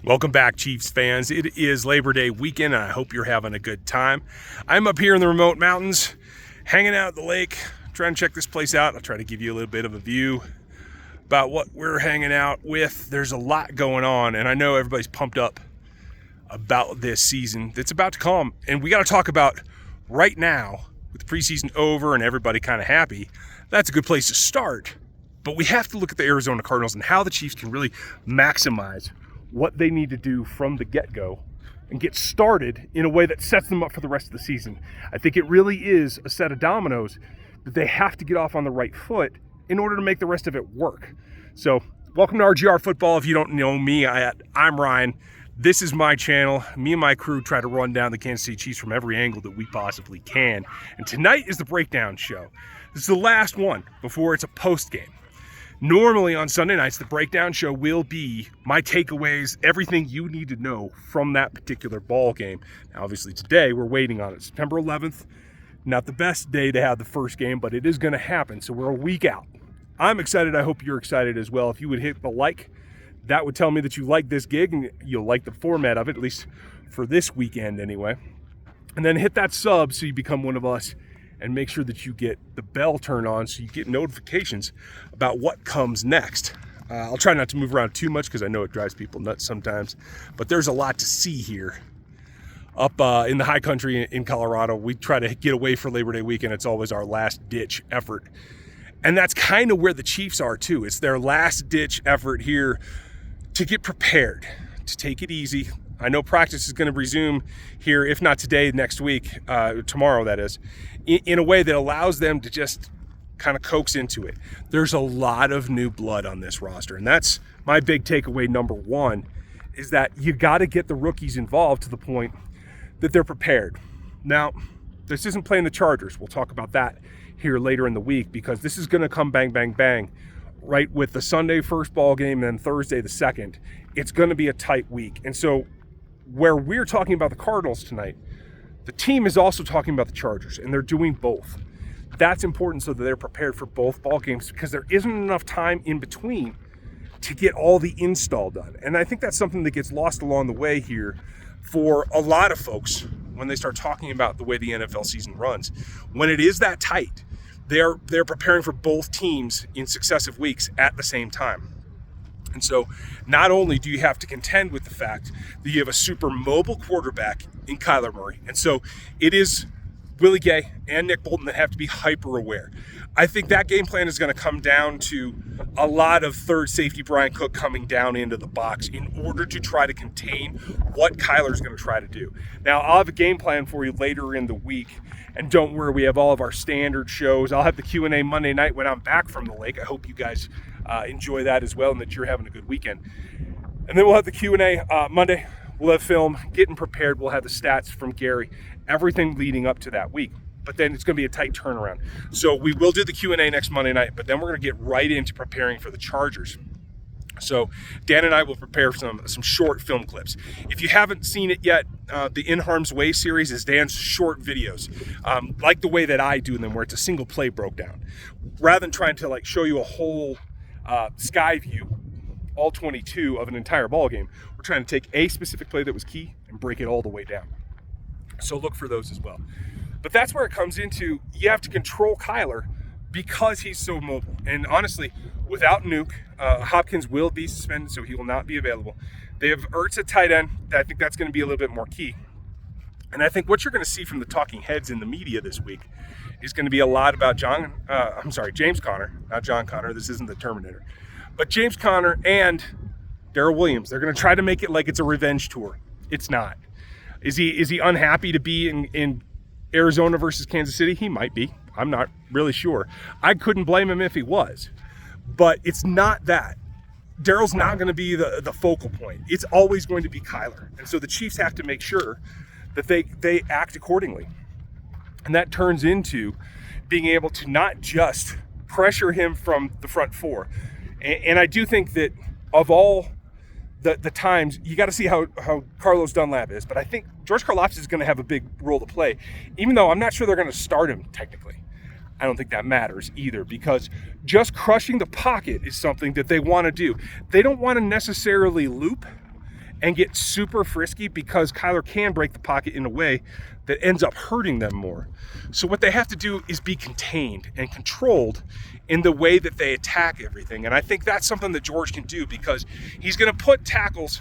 Welcome back, Chiefs fans. It is Labor Day weekend, and I hope you're having a good time. I'm up here in the remote mountains, hanging out at the lake, trying to check this place out. I'll try to give you a little bit of a view about what we're hanging out with. There's a lot going on, and I know everybody's pumped up about this season that's about to come. And we got to talk about right now, with the preseason over and everybody kind of happy, that's a good place to start. But we have to look at the Arizona Cardinals and how the Chiefs can really maximize what they need to do from the get-go and get started in a way that sets them up for the rest of the season. I think it really is a set of dominoes that they have to get off on the right foot in order to make the rest of it work. So welcome to RGR Football. If you don't know me, I'm Ryan. This is my channel. Me and my crew try to run down the Kansas City Chiefs from every angle that we possibly can. And tonight is the breakdown show. This is the last one before it's a post game. Normally on Sunday nights, the breakdown show will be my takeaways, everything you need to know from that particular ball game. Now, obviously today we're waiting on it. September 11th, not the best day to have the first game, but it is going to happen. So we're a week out. I'm excited. I hope you're excited as well. If you would hit the like, that would tell me that you like this gig and you'll like the format of it, at least for this weekend anyway. And then hit that sub so you become one of us. And make sure that you get the bell turned on so you get notifications about what comes next. I'll try not to move around too much because I know it drives people nuts sometimes, but there's a lot to see here. Up in the high country in Colorado, we try to get away for Labor Day weekend. It's always our last ditch effort. And that's kind of where the Chiefs are too. It's their last ditch effort here to get prepared, to take it easy. I know practice is going to resume here, if not today, next week, tomorrow that is, in a way that allows them to just kind of coax into it. There's a lot of new blood on this roster, and that's my big takeaway number one, is that you got to get the rookies involved to the point that they're prepared. Now, this isn't playing the Chargers. We'll talk about that here later in the week because this is going to come bang, bang, bang, right with the Sunday first ball game and then Thursday the second. It's going to be a tight week, and so where we're talking about the Cardinals tonight, the team is also talking about the Chargers, and they're doing both. That's important so that they're prepared for both ball games because there isn't enough time in between to get all the install done. And I think that's something that gets lost along the way here for a lot of folks when they start talking about the way the NFL season runs. When it is that tight, they're preparing for both teams in successive weeks at the same time. And so not only do you have to contend with the fact that you have a super mobile quarterback in Kyler Murray, and so it is Willie Gay and Nick Bolton that have to be hyper aware. I think that game plan is going to come down to a lot of third safety Brian Cook coming down into the box in order to try to contain what Kyler's going to try to do. Now, I'll have a game plan for you later in the week, and don't worry, we have all of our standard shows. I'll have the Q&A Monday night when I'm back from the lake. I hope you guys enjoy that as well and that you're having a good weekend. And then we'll have the Q&A Monday. We'll have film, getting prepared. We'll have the stats from Gary, everything leading up to that week. But then it's going to be a tight turnaround. So we will do the Q&A next Monday night, but then we're going to get right into preparing for the Chargers. So Dan and I will prepare some short film clips. If you haven't seen it yet, the In Harm's Way series is Dan's short videos, like the way that I do them, where it's a single play broke down. Rather than trying to show you a whole sky view, all 22 of an entire ball game, we're trying to take a specific play that was key and break it all the way down. So look for those as well. But that's where it comes into, you have to control Kyler because he's so mobile. And honestly, without Nuke, Hopkins will be suspended, so he will not be available. They have Ertz at tight end. I think that's going to be a little bit more key. And I think what you're going to see from the talking heads in the media this week is going to be a lot about James Conner, not John Connor. This isn't the Terminator. But James Conner and Darrell Williams, they're going to try to make it like it's a revenge tour. It's not. Is he unhappy to be in Arizona versus Kansas City? He might be. I'm not really sure. I couldn't blame him if he was. But it's not that. Darrell's not going to be the focal point. It's always going to be Kyler. And so the Chiefs have to make sure that they act accordingly. And that turns into being able to not just pressure him from the front four. And I do think that of all the times, you got to see how Carlos Dunlap is. But I think George Karlaftis is going to have a big role to play, even though I'm not sure they're going to start him technically. I don't think that matters either, because just crushing the pocket is something that they want to do. They don't want to necessarily loop and get super frisky because Kyler can break the pocket in a way that ends up hurting them more. So what they have to do is be contained and controlled in the way that they attack everything. And I think that's something that George can do, because he's going to put tackles,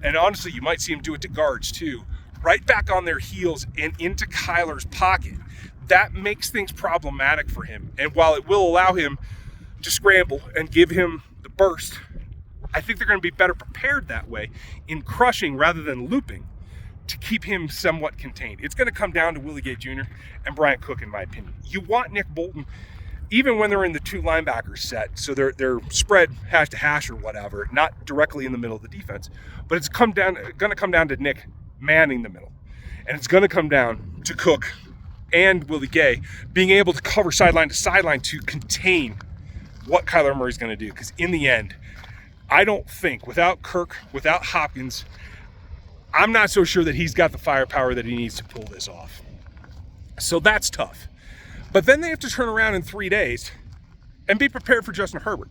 and honestly, you might see him do it to guards too, right back on their heels and into Kyler's pocket. That makes things problematic for him. And while it will allow him to scramble and give him the burst, I think they're going to be better prepared that way in crushing rather than looping to keep him somewhat contained. It's going to come down to Willie Gay Jr. and Bryant Cook, in my opinion. You want Nick Bolton, even when they're in the two linebackers set, so they're spread hash to hash or whatever, not directly in the middle of the defense, but it's going to come down to Nick manning the middle. And it's going to come down to Cook and Willie Gay being able to cover sideline to sideline to contain what Kyler Murray's going to do. Because in the end, I don't think, without Kirk, without Hopkins, I'm not so sure that he's got the firepower that he needs to pull this off. So that's tough. But then they have to turn around in 3 days and be prepared for Justin Herbert,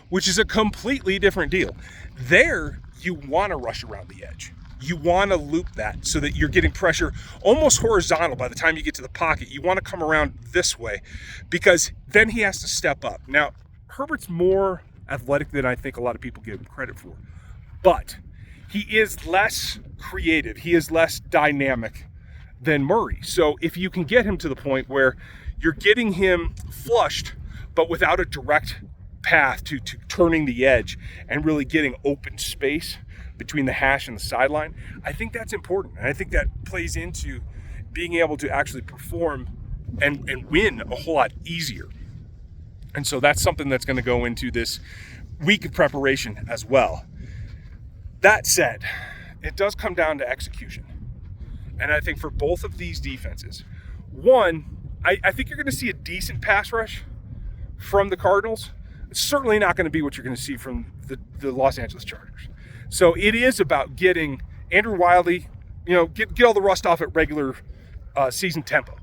which is a completely different deal. There, you want to rush around the edge. You want to loop that so that you're getting pressure almost horizontal by the time you get to the pocket. You want to come around this way because then he has to step up. Now, Herbert's more athletic than I think a lot of people give him credit for, but he is less creative. He is less dynamic than Murray. So if you can get him to the point where you're getting him flushed, but without a direct path to turning the edge and really getting open space between the hash and the sideline, I think that's important. And I think that plays into being able to actually perform and win a whole lot easier. And so that's something that's going to go into this week of preparation as well. That said, it does come down to execution. And I think for both of these defenses, one, I think you're going to see a decent pass rush from the Cardinals. It's certainly not going to be what you're going to see from the Los Angeles Chargers. So it is about getting Andrew Wildey, get all the rust off at regular season tempo.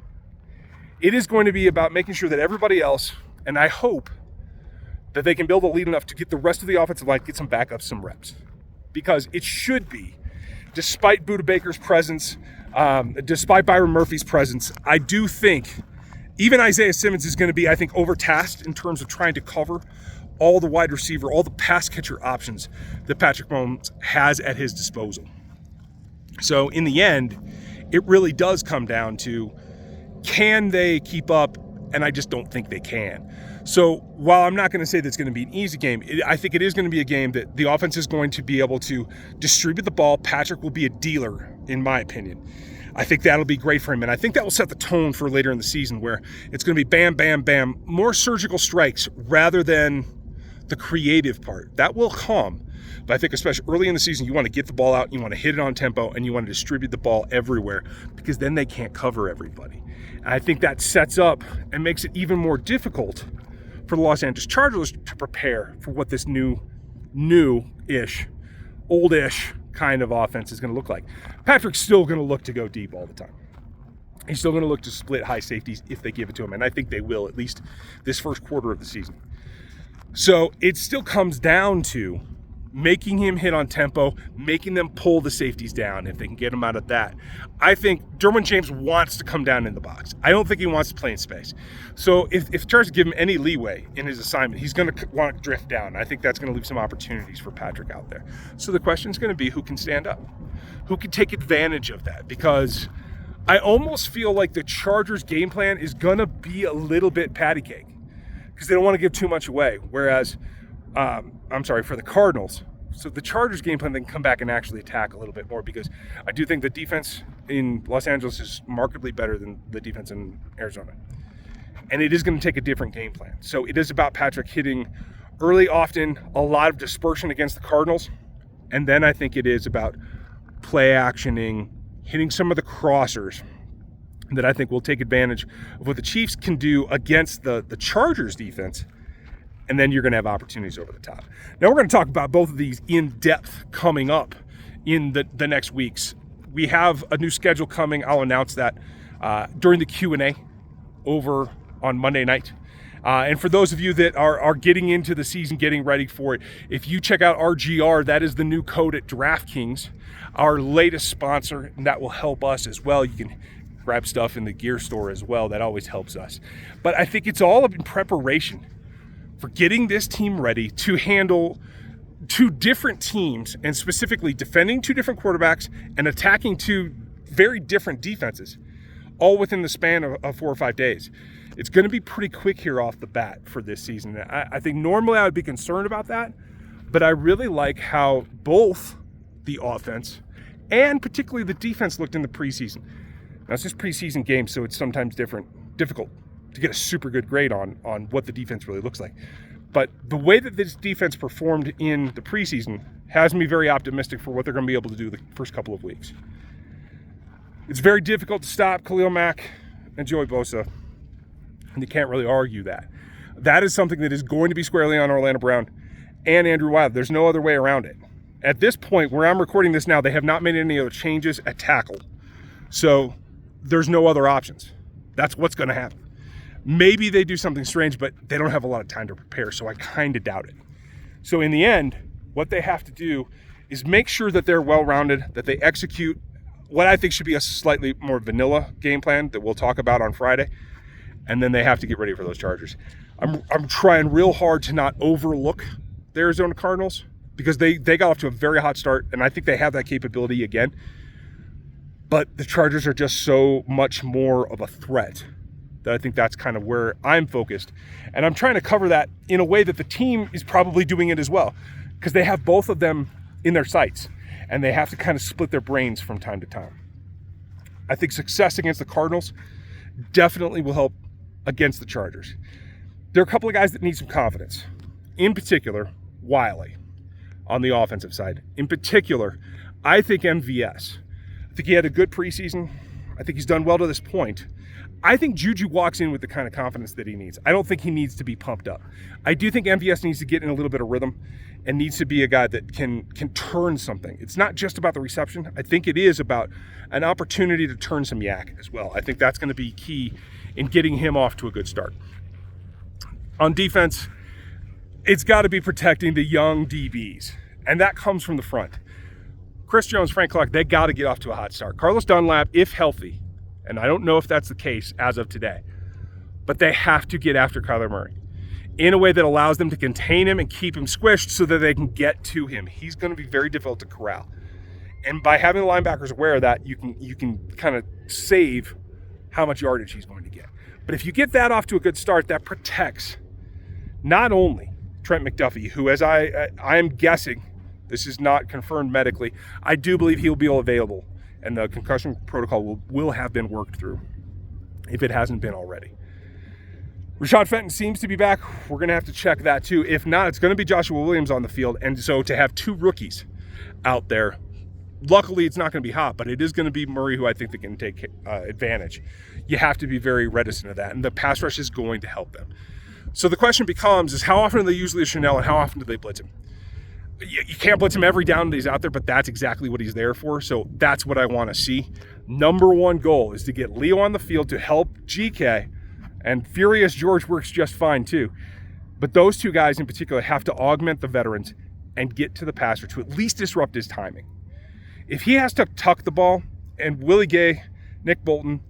It is going to be about making sure that everybody else, and I hope that they can build a lead enough to get the rest of the offensive line, get some backups, some reps. Because it should be, despite Budda Baker's presence, despite Byron Murphy's presence, I do think even Isaiah Simmons is going to be, I think, overtasked in terms of trying to cover all the wide receiver, all the pass catcher options that Patrick Mahomes has at his disposal. So in the end, it really does come down to, can they keep up? And I just don't think they can. So while I'm not going to say that it's going to be an easy game, I think it is going to be a game that the offense is going to be able to distribute the ball. Patrick will be a dealer, in my opinion. I think that'll be great for him, and I think that will set the tone for later in the season, where it's going to be bam, bam, bam, more surgical strikes rather than the creative part. That will come, but I think especially early in the season, you want to get the ball out, you want to hit it on tempo, and you want to distribute the ball everywhere, because then they can't cover everybody. And I think that sets up and makes it even more difficult for the Los Angeles Chargers to prepare for what this new-ish, old-ish kind of offense is going to look like. Patrick's still going to look to go deep all the time. He's still going to look to split high safeties if they give it to him, and I think they will, at least this first quarter of the season. So it still comes down to making him hit on tempo, making them pull the safeties down if they can get him out of that. I think Derwin James wants to come down in the box. I don't think he wants to play in space. So if Chargers give him any leeway in his assignment, he's going to want to drift down. I think that's going to leave some opportunities for Patrick out there. So the question is going to be, who can stand up? Who can take advantage of that? Because I almost feel like the Chargers' game plan is going to be a little bit patty cake, because they don't want to give too much away. Whereas, for the Cardinals, so the Chargers game plan, they can come back and actually attack a little bit more, because I do think the defense in Los Angeles is markedly better than the defense in Arizona. And it is going to take a different game plan. So it is about Patrick hitting early, often, a lot of dispersion against the Cardinals. And then I think it is about play actioning, hitting some of the crossers that I think will take advantage of what the Chiefs can do against the Chargers defense. And then you're going to have opportunities over the top. Now we're going to talk about both of these in depth coming up in the next weeks. We have a new schedule coming. I'll announce that during the Q&A over on Monday night. And for those of you that are getting into the season, getting ready for it, if you check out RGR, that is the new code at DraftKings, our latest sponsor, and that will help us as well. You can grab stuff in the gear store as well. That always helps us. But I think it's all in preparation for getting this team ready to handle two different teams, and specifically defending two different quarterbacks and attacking two very different defenses, all within the span of 4 or 5 days. It's going to be pretty quick here off the bat for this season. I think normally I would be concerned about that, but I really like how both the offense and particularly the defense looked in the preseason. Now, it's just preseason games, so it's sometimes difficult to get a super good grade on what the defense really looks like. But the way that this defense performed in the preseason has me very optimistic for what they're going to be able to do the first couple of weeks. It's very difficult to stop Khalil Mack and Joey Bosa, and you can't really argue that. That is something that is going to be squarely on Orlando Brown and Andrew Wilde. There's no other way around it. At this point, where I'm recording this now, they have not made any other changes at tackle. So there's no other options. That's what's going to happen. Maybe they do something strange, but they don't have a lot of time to prepare, so I kind of doubt it. So in the end, what they have to do is make sure that they're well-rounded, that they execute what I think should be a slightly more vanilla game plan that we'll talk about on Friday, and then they have to get ready for those Chargers. I'm trying real hard to not overlook the Arizona Cardinals because they got off to a very hot start, and I think they have that capability again. But the Chargers are just so much more of a threat that I think that's kind of where I'm focused. And I'm trying to cover that in a way that the team is probably doing it as well, because they have both of them in their sights, and they have to kind of split their brains from time to time. I think success against the Cardinals definitely will help against the Chargers. There are a couple of guys that need some confidence. In particular, Wiley on the offensive side. In particular, I think MVS. I think he had a good preseason. I think he's done well to this point. I think Juju walks in with the kind of confidence that he needs. I don't think he needs to be pumped up. I do think MVS needs to get in a little bit of rhythm and needs to be a guy that can turn something. It's not just about the reception. I think it is about an opportunity to turn some yak as well. I think that's going to be key in getting him off to a good start. On defense, it's got to be protecting the young DBs, and that comes from the front. Chris Jones, Frank Clark, they got to get off to a hot start. Carlos Dunlap, if healthy, and I don't know if that's the case as of today, but they have to get after Kyler Murray in a way that allows them to contain him and keep him squished so that they can get to him. He's going to be very difficult to corral. And by having the linebackers aware of that, you can kind of save how much yardage he's going to get. But if you get that off to a good start, that protects not only Trent McDuffie, who, as I am guessing, this is not confirmed medically, I do believe he'll be available, and the concussion protocol will have been worked through, if it hasn't been already. Rashad Fenton seems to be back. We're going to have to check that too. If not, it's going to be Joshua Williams on the field. And so to have two rookies out there, luckily it's not going to be hot, but it is going to be Murray who I think that can take advantage. You have to be very reticent of that, and the pass rush is going to help them. So the question becomes is how often do they use Leo Chanel and how often do they blitz him? You can't blitz him every down that he's out there, but that's exactly what he's there for. So that's what I want to see. Number one goal is to get Leo on the field to help GK, and Furious George works just fine too. But those two guys in particular have to augment the veterans and get to the passer to at least disrupt his timing. If he has to tuck the ball and Willie Gay, Nick Bolton,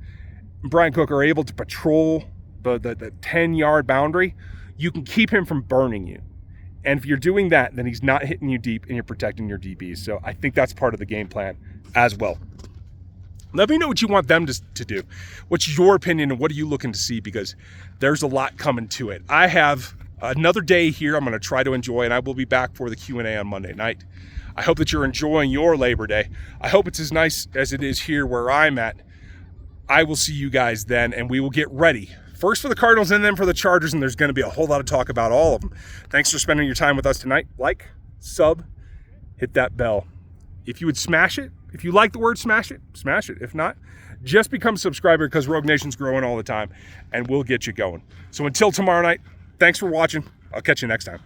and Brian Cook are able to patrol the 10-yard boundary, you can keep him from burning you. And if you're doing that, then he's not hitting you deep and you're protecting your DBs. So I think that's part of the game plan as well. Let me know what you want them to do. What's your opinion and what are you looking to see? Because there's a lot coming to it. I have another day here I'm going to try to enjoy, and I will be back for the Q&A on Monday night. I hope that you're enjoying your Labor Day. I hope it's as nice as it is here where I'm at. I will see you guys then, and we will get ready. First for the Cardinals and then for the Chargers, and there's going to be a whole lot of talk about all of them. Thanks for spending your time with us tonight. Like, sub, hit that bell. If you would smash it, if you like the word smash it, smash it. If not, just become a subscriber because Rogue Nation's growing all the time, and we'll get you going. So until tomorrow night, thanks for watching. I'll catch you next time.